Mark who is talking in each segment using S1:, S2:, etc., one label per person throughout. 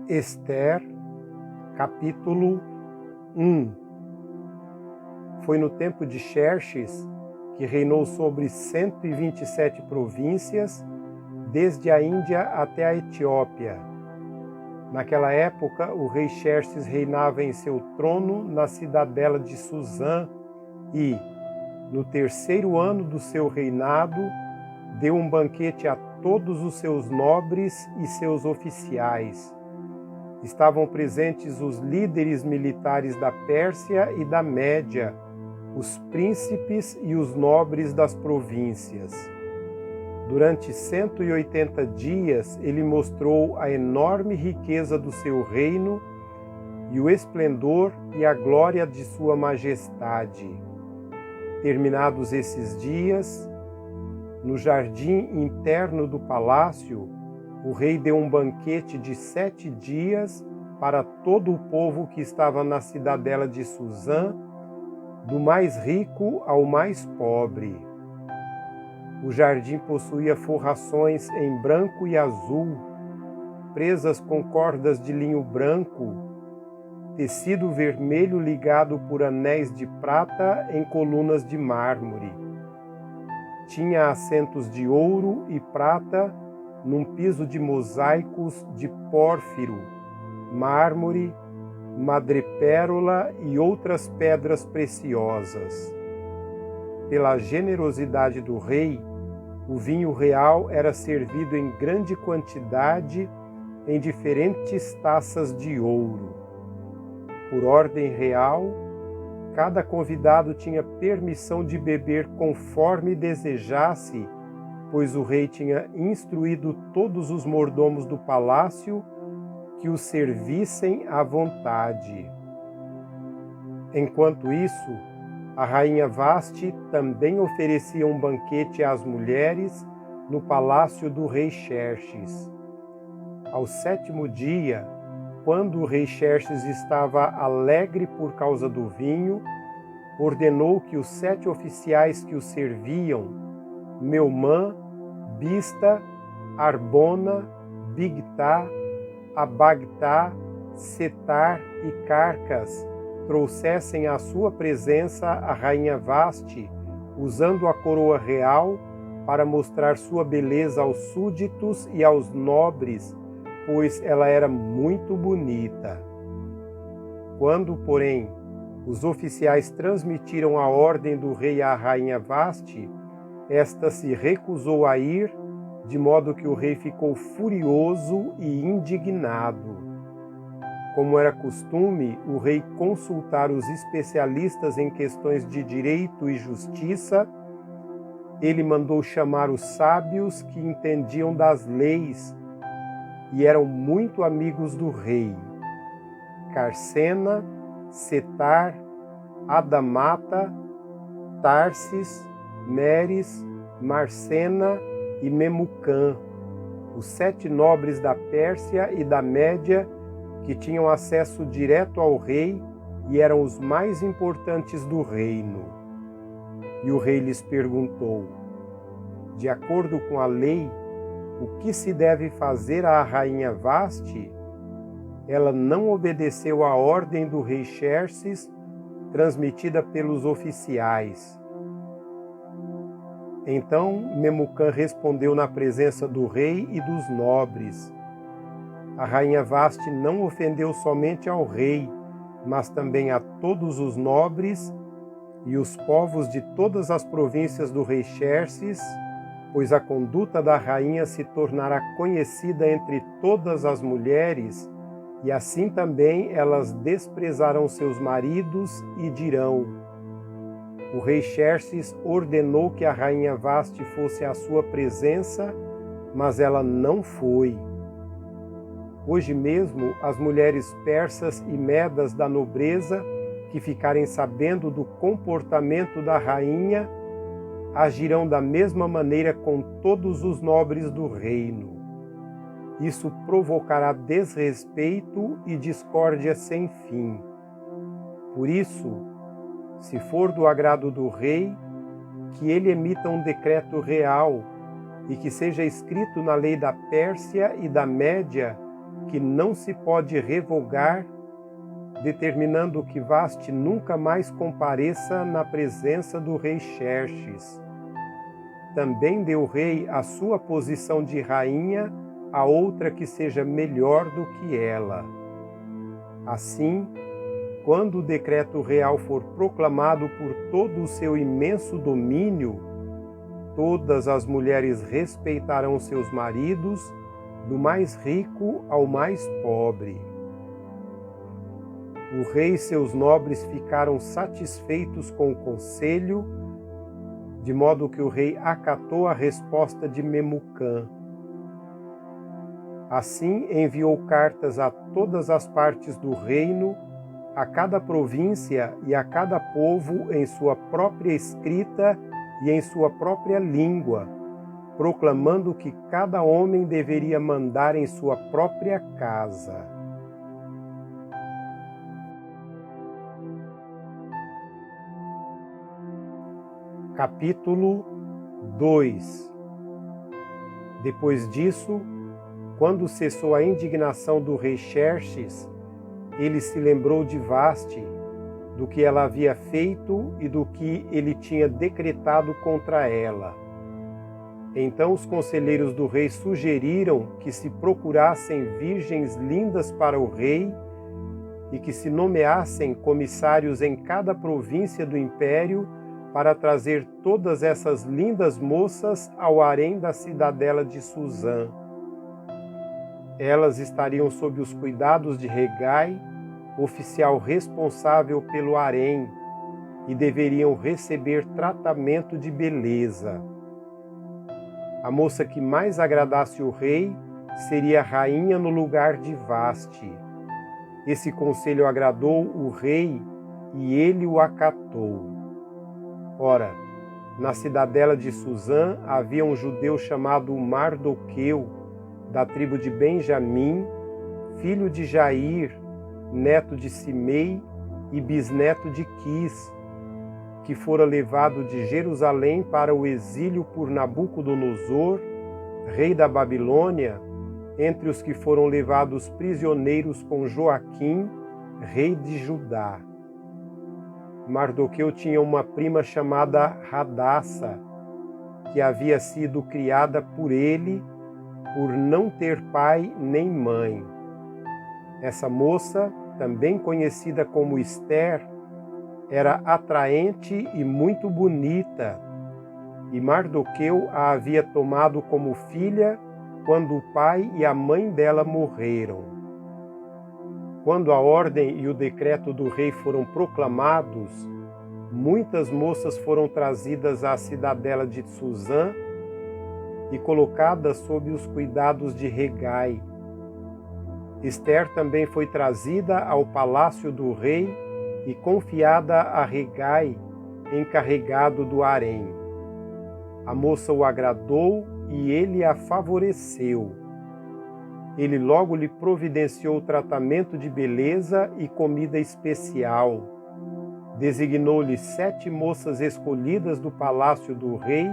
S1: Ester, capítulo 1. Foi no tempo de Xerxes, que reinou sobre 127 províncias, desde a Índia até a Etiópia. Naquela época, o rei Xerxes reinava em seu trono na cidadela de Suzã e, no terceiro ano do seu reinado, deu um banquete a todos os seus nobres e seus oficiais. Estavam presentes os líderes militares da Pérsia e da Média, os príncipes e os nobres das províncias. Durante 180 dias ele mostrou a enorme riqueza do seu reino e o esplendor e a glória de sua majestade. Terminados esses dias, no jardim interno do palácio, o rei deu um banquete de 7 dias para todo o povo que estava na cidadela de Suzã, do mais rico ao mais pobre. O jardim possuía forrações em branco e azul, presas com cordas de linho branco, tecido vermelho ligado por anéis de prata em colunas de mármore. Tinha assentos de ouro e prata num piso de mosaicos de pórfiro, mármore, madrepérola e outras pedras preciosas. Pela generosidade do rei, o vinho real era servido em grande quantidade em diferentes taças de ouro. Por ordem real, cada convidado tinha permissão de beber conforme desejasse, pois o rei tinha instruído todos os mordomos do palácio que o servissem à vontade. Enquanto isso, a rainha Vasti também oferecia um banquete às mulheres no palácio do rei Xerxes. Ao 7º dia, quando o rei Xerxes estava alegre por causa do vinho, ordenou que os 7 oficiais que o serviam, Meumã, Bista, Arbona, Bigtá, Abagtá, Setar e Carcas trouxessem à sua presença a rainha Vasti, usando a coroa real para mostrar sua beleza aos súditos e aos nobres, pois ela era muito bonita. Quando, porém, os oficiais transmitiram a ordem do rei à rainha Vasti, esta se recusou a ir, de modo que o rei ficou furioso e indignado. Como era costume, o rei consultar os especialistas em questões de direito e justiça, ele mandou chamar os sábios que entendiam das leis e eram muito amigos do rei: Carcena, Setar, Adamata, Tarsis, Meres, Marcena e Memucã, os 7 nobres da Pérsia e da Média que tinham acesso direto ao rei e eram os mais importantes do reino. E o rei lhes perguntou: de acordo com a lei, o que se deve fazer à rainha Vasti? Ela não obedeceu à ordem do rei Xerxes, transmitida pelos oficiais. Então Memucã respondeu na presença do rei e dos nobres: a rainha Vasti não ofendeu somente ao rei, mas também a todos os nobres e os povos de todas as províncias do rei Xerxes, pois a conduta da rainha se tornará conhecida entre todas as mulheres, e assim também elas desprezarão seus maridos e dirão: o rei Xerxes ordenou que a rainha Vasti fosse à sua presença, mas ela não foi. Hoje mesmo, as mulheres persas e medas da nobreza, que ficarem sabendo do comportamento da rainha, agirão da mesma maneira com todos os nobres do reino. Isso provocará desrespeito e discórdia sem fim. Por isso, se for do agrado do rei, que ele emita um decreto real e que seja escrito na lei da Pérsia e da Média que não se pode revogar, determinando que Vasti nunca mais compareça na presença do rei Xerxes. Também deu o rei a sua posição de rainha a outra que seja melhor do que ela. Assim, quando o decreto real for proclamado por todo o seu imenso domínio, todas as mulheres respeitarão seus maridos, do mais rico ao mais pobre. O rei e seus nobres ficaram satisfeitos com o conselho, de modo que o rei acatou a resposta de Memucã. Assim enviou cartas a todas as partes do reino, a cada província e a cada povo em sua própria escrita e em sua própria língua, proclamando que cada homem deveria mandar em sua própria casa. Capítulo 2. Depois disso, quando cessou a indignação do rei Xerxes, ele se lembrou de Vasti, do que ela havia feito e do que ele tinha decretado contra ela. Então os conselheiros do rei sugeriram que se procurassem virgens lindas para o rei e que se nomeassem comissários em cada província do império para trazer todas essas lindas moças ao harém da cidadela de Suzã. Elas estariam sob os cuidados de Hegai, oficial responsável pelo harém, e deveriam receber tratamento de beleza. A moça que mais agradasse o rei seria rainha no lugar de Vasti. Esse conselho agradou o rei e ele o acatou. Ora, na cidadela de Suzã havia um judeu chamado Mardoqueu, da tribo de Benjamim, filho de Jair, neto de Simei e bisneto de Quis, que fora levado de Jerusalém para o exílio por Nabucodonosor, rei da Babilônia, entre os que foram levados prisioneiros com Joaquim, rei de Judá. Mardoqueu tinha uma prima chamada Hadassa, que havia sido criada por ele, por não ter pai nem mãe. Essa moça, também conhecida como Ester, era atraente e muito bonita, e Mardoqueu a havia tomado como filha quando o pai e a mãe dela morreram. Quando a ordem e o decreto do rei foram proclamados, muitas moças foram trazidas à cidadela de Suzã e colocadas sob os cuidados de Hegai. Ester também foi trazida ao palácio do rei e confiada a Hegai, encarregado do harém. A moça o agradou e ele a favoreceu. Ele logo lhe providenciou tratamento de beleza e comida especial. Designou-lhe 7 moças escolhidas do palácio do rei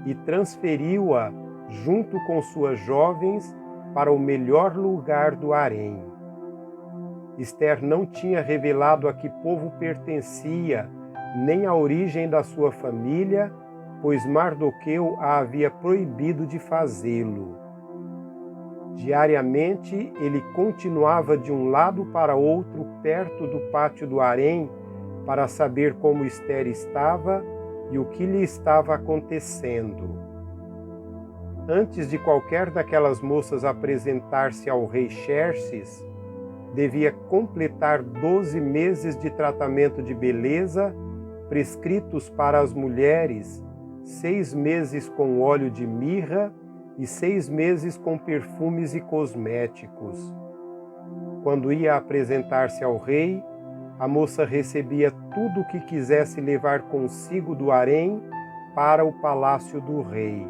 S1: e transferiu-a, junto com suas jovens, para o melhor lugar do harém. Ester não tinha revelado a que povo pertencia, nem a origem da sua família, pois Mardoqueu a havia proibido de fazê-lo. Diariamente ele continuava de um lado para outro perto do pátio do harém para saber como Ester estava e o que lhe estava acontecendo. Antes de qualquer daquelas moças apresentar-se ao rei Xerxes, devia completar 12 meses de tratamento de beleza, prescritos para as mulheres, 6 meses com óleo de mirra e 6 meses com perfumes e cosméticos. Quando ia apresentar-se ao rei, a moça recebia tudo o que quisesse levar consigo do harém para o palácio do rei.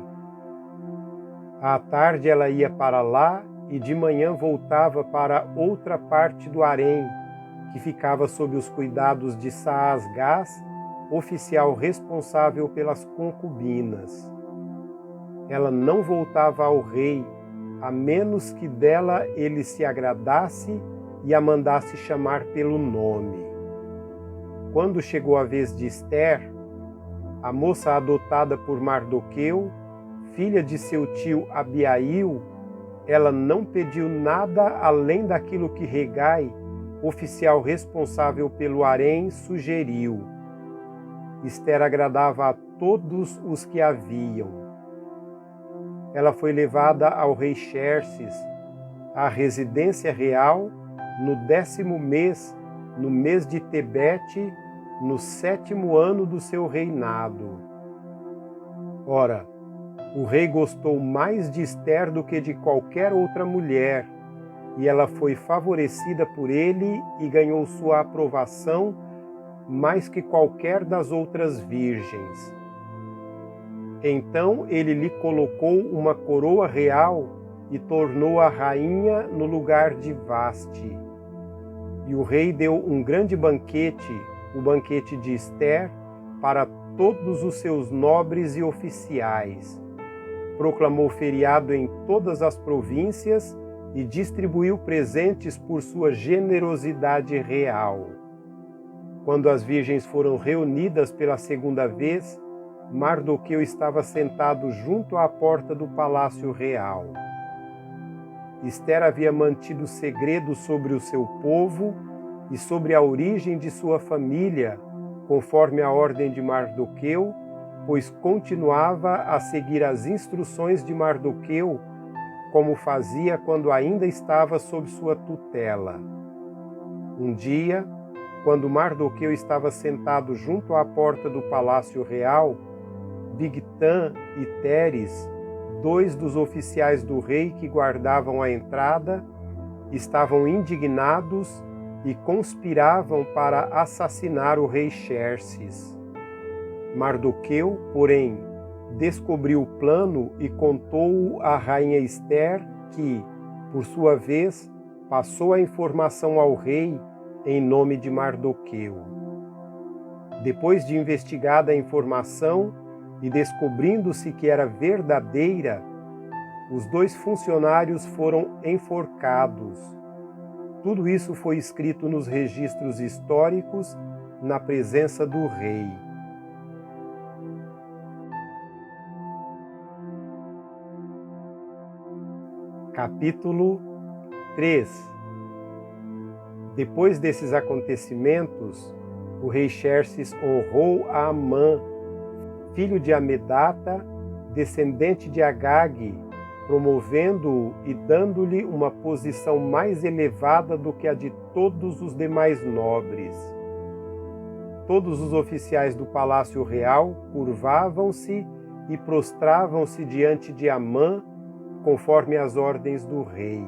S1: À tarde ela ia para lá e de manhã voltava para outra parte do harém, que ficava sob os cuidados de Saasgás, oficial responsável pelas concubinas. Ela não voltava ao rei, a menos que dela ele se agradasse e a mandasse chamar pelo nome. Quando chegou a vez de Ester, a moça adotada por Mardoqueu, filha de seu tio Abiail, ela não pediu nada além daquilo que Hegai, oficial responsável pelo harém, sugeriu. Ester agradava a todos os que a viam. Ela foi levada ao rei Xerxes, à residência real, no 10º mês, no mês de Tebete, no 7º ano do seu reinado. Ora, o rei gostou mais de Ester do que de qualquer outra mulher, e ela foi favorecida por ele e ganhou sua aprovação mais que qualquer das outras virgens. Então ele lhe colocou uma coroa real e tornou-a rainha no lugar de Vaste. E o rei deu um grande banquete, o banquete de Ester, para todos os seus nobres e oficiais. Proclamou feriado em todas as províncias e distribuiu presentes por sua generosidade real. Quando as virgens foram reunidas pela segunda vez, Mardoqueu estava sentado junto à porta do palácio real. Ester havia mantido segredo sobre o seu povo e sobre a origem de sua família, conforme a ordem de Mardoqueu, pois continuava a seguir as instruções de Mardoqueu, como fazia quando ainda estava sob sua tutela. Um dia, quando Mardoqueu estava sentado junto à porta do palácio real, Bigtã e Teres, 2 dos oficiais do rei que guardavam a entrada, estavam indignados e conspiravam para assassinar o rei Xerxes. Mardoqueu, porém, descobriu o plano e contou-o à rainha Ester, que, por sua vez, passou a informação ao rei em nome de Mardoqueu. Depois de investigada a informação e descobrindo-se que era verdadeira, os 2 funcionários foram enforcados. Tudo isso foi escrito nos registros históricos, na presença do rei. Capítulo 3. Depois desses acontecimentos, o rei Xerxes honrou a Amã, filho de Amedata, descendente de Agag, promovendo-o e dando-lhe uma posição mais elevada do que a de todos os demais nobres. Todos os oficiais do palácio real curvavam-se e prostravam-se diante de Amã, conforme as ordens do rei.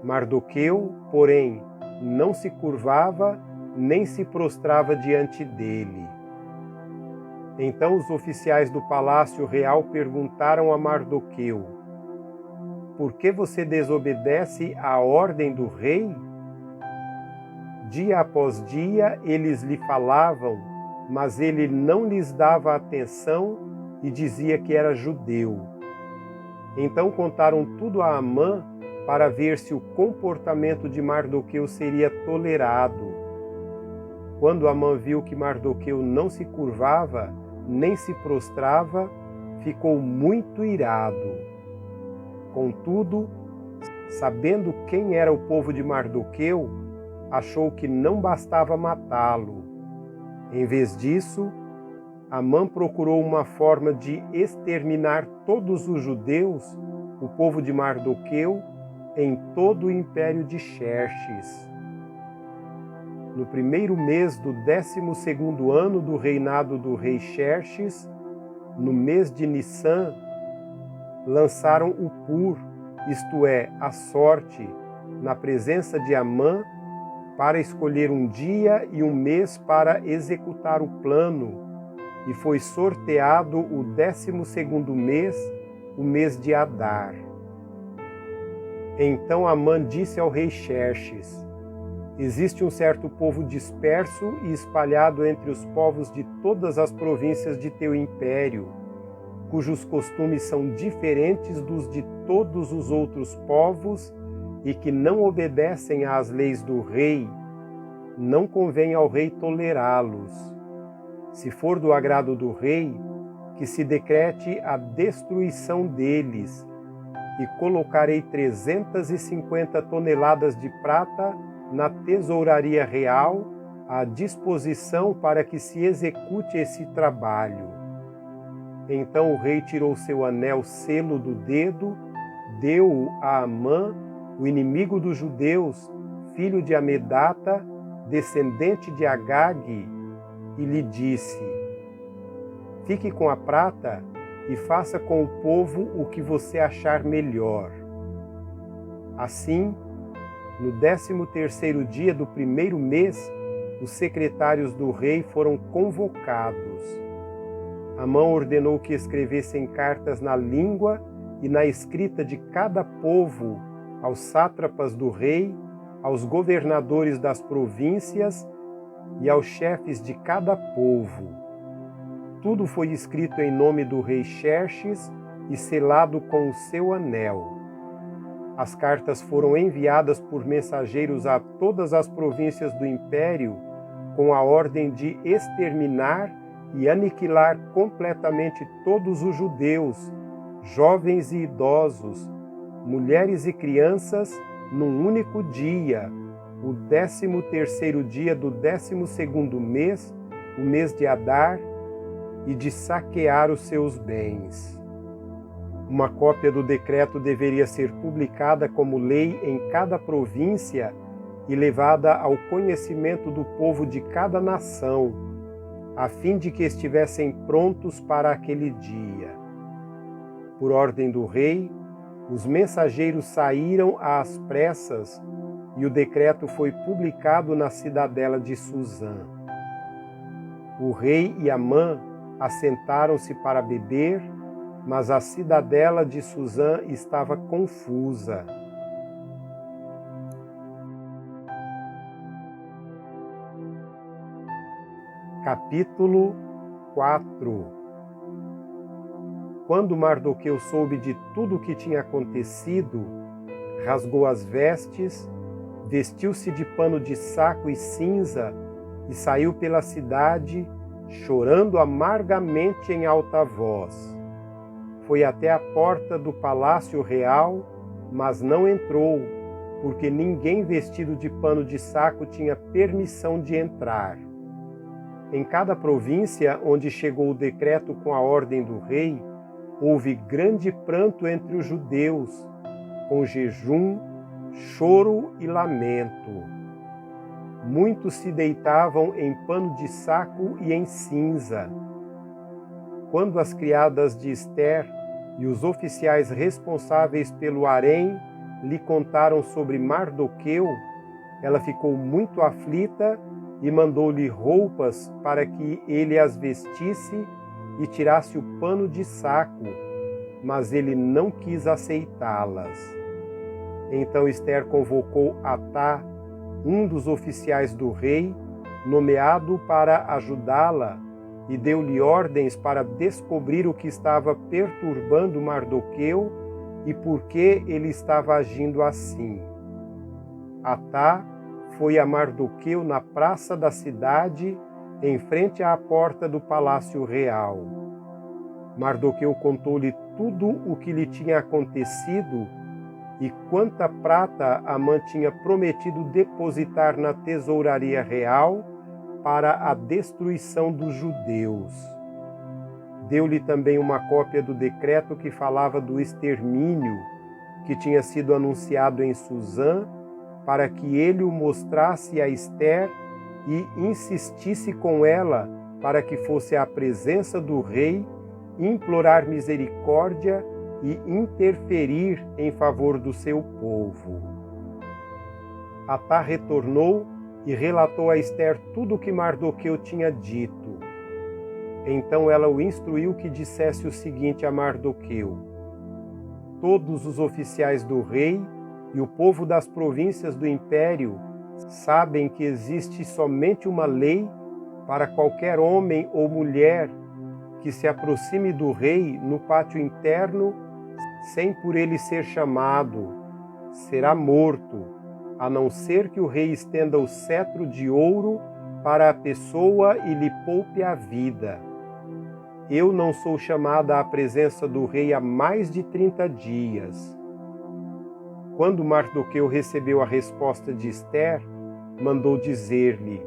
S1: Mardoqueu, porém, não se curvava nem se prostrava diante dele. Então os oficiais do palácio real perguntaram a Mardoqueu: por que você desobedece à ordem do rei? Dia após dia eles lhe falavam, mas ele não lhes dava atenção e dizia que era judeu. Então contaram tudo a Amã para ver se o comportamento de Mardoqueu seria tolerado. Quando Amã viu que Mardoqueu não se curvava, nem se prostrava, ficou muito irado. Contudo, sabendo quem era o povo de Mardoqueu, achou que não bastava matá-lo. Em vez disso, Amã procurou uma forma de exterminar todos os judeus, o povo de Mardoqueu, em todo o império de Xerxes. No primeiro mês do 12º ano do reinado do rei Xerxes, no mês de Nissan, lançaram o pur, isto é, a sorte, na presença de Amã, para escolher um dia e um mês para executar o plano, e foi sorteado o 12º mês, o mês de Adar. Então Amã disse ao rei Xerxes: existe um certo povo disperso e espalhado entre os povos de todas as províncias de teu império. cujos costumes são diferentes dos de todos os outros povos e que não obedecem às leis do rei, não convém ao rei tolerá-los. Se for do agrado do rei, que se decrete a destruição deles, e colocarei 350 toneladas de prata na tesouraria real à disposição para que se execute esse trabalho. Então o rei tirou seu anel selo do dedo, deu-o a Amã, o inimigo dos judeus, filho de Amedata, descendente de Agag, e lhe disse: fique com a prata e faça com o povo o que você achar melhor. Assim, no 13º dia do primeiro mês, os secretários do rei foram convocados. Amã ordenou que escrevessem cartas na língua e na escrita de cada povo aos sátrapas do rei, aos governadores das províncias e aos chefes de cada povo. Tudo foi escrito em nome do rei Xerxes e selado com o seu anel. As cartas foram enviadas por mensageiros a todas as províncias do império, com a ordem de exterminar e aniquilar completamente todos os judeus, jovens e idosos, mulheres e crianças, num único dia, o 13º dia do 12º mês, o mês de Adar, e de saquear os seus bens. Uma cópia do decreto deveria ser publicada como lei em cada província e levada ao conhecimento do povo de cada nação, a fim de que estivessem prontos para aquele dia. Por ordem do rei, os mensageiros saíram às pressas e o decreto foi publicado na cidadela de Suzã. O rei e Amã assentaram-se para beber, mas a cidadela de Suzã estava confusa. Capítulo 4. Quando Mardoqueu soube de tudo o que tinha acontecido, rasgou as vestes, vestiu-se de pano de saco e cinza e saiu pela cidade, chorando amargamente em alta voz. Foi até a porta do palácio real, mas não entrou, porque ninguém vestido de pano de saco tinha permissão de entrar. Em cada província onde chegou o decreto com a ordem do rei, houve grande pranto entre os judeus, com jejum, choro e lamento. Muitos se deitavam em pano de saco e em cinza. Quando as criadas de Ester e os oficiais responsáveis pelo harém lhe contaram sobre Mardoqueu, ela ficou muito aflita e mandou-lhe roupas para que ele as vestisse e tirasse o pano de saco, mas ele não quis aceitá-las. Então Ester convocou Atá, um dos oficiais do rei, nomeado para ajudá-la, e deu-lhe ordens para descobrir o que estava perturbando Mardoqueu e por que ele estava agindo assim. Atá foi a Mardoqueu na praça da cidade, em frente à porta do palácio real. Mardoqueu contou-lhe tudo o que lhe tinha acontecido e quanta prata Amã tinha prometido depositar na tesouraria real para a destruição dos judeus. Deu-lhe também uma cópia do decreto que falava do extermínio, que tinha sido anunciado em Suzã, para que ele o mostrasse a Ester e insistisse com ela para que fosse à presença do rei, implorar misericórdia e interferir em favor do seu povo. Atá retornou e relatou a Ester tudo o que Mardoqueu tinha dito. Então ela o instruiu que dissesse o seguinte a Mardoqueu: todos os oficiais do rei e o povo das províncias do império sabem que existe somente uma lei para qualquer homem ou mulher que se aproxime do rei no pátio interno sem por ele ser chamado, será morto, a não ser que o rei estenda o cetro de ouro para a pessoa e lhe poupe a vida. Eu não sou chamada à presença do rei há mais de 30 dias. Quando Mardoqueu recebeu a resposta de Ester, mandou dizer-lhe: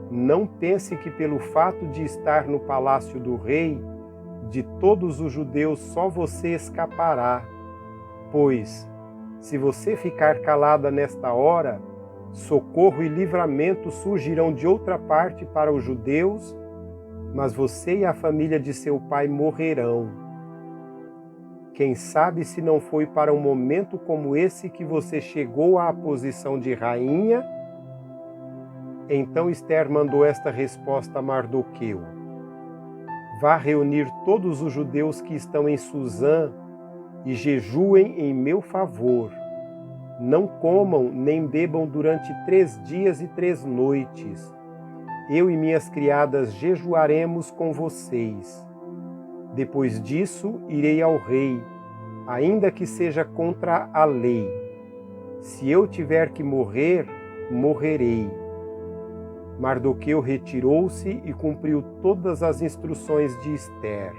S1: não pense que pelo fato de estar no palácio do rei, de todos os judeus só você escapará, pois, se você ficar calada nesta hora, socorro e livramento surgirão de outra parte para os judeus, mas você e a família de seu pai morrerão. Quem sabe se não foi para um momento como esse que você chegou à posição de rainha? Então Ester mandou esta resposta a Mardoqueu: vá reunir todos os judeus que estão em Suzã e jejuem em meu favor. Não comam nem bebam durante 3 dias e 3 noites. Eu e minhas criadas jejuaremos com vocês. Depois disso, irei ao rei, ainda que seja contra a lei. Se eu tiver que morrer, morrerei. Mardoqueu retirou-se e cumpriu todas as instruções de Ester.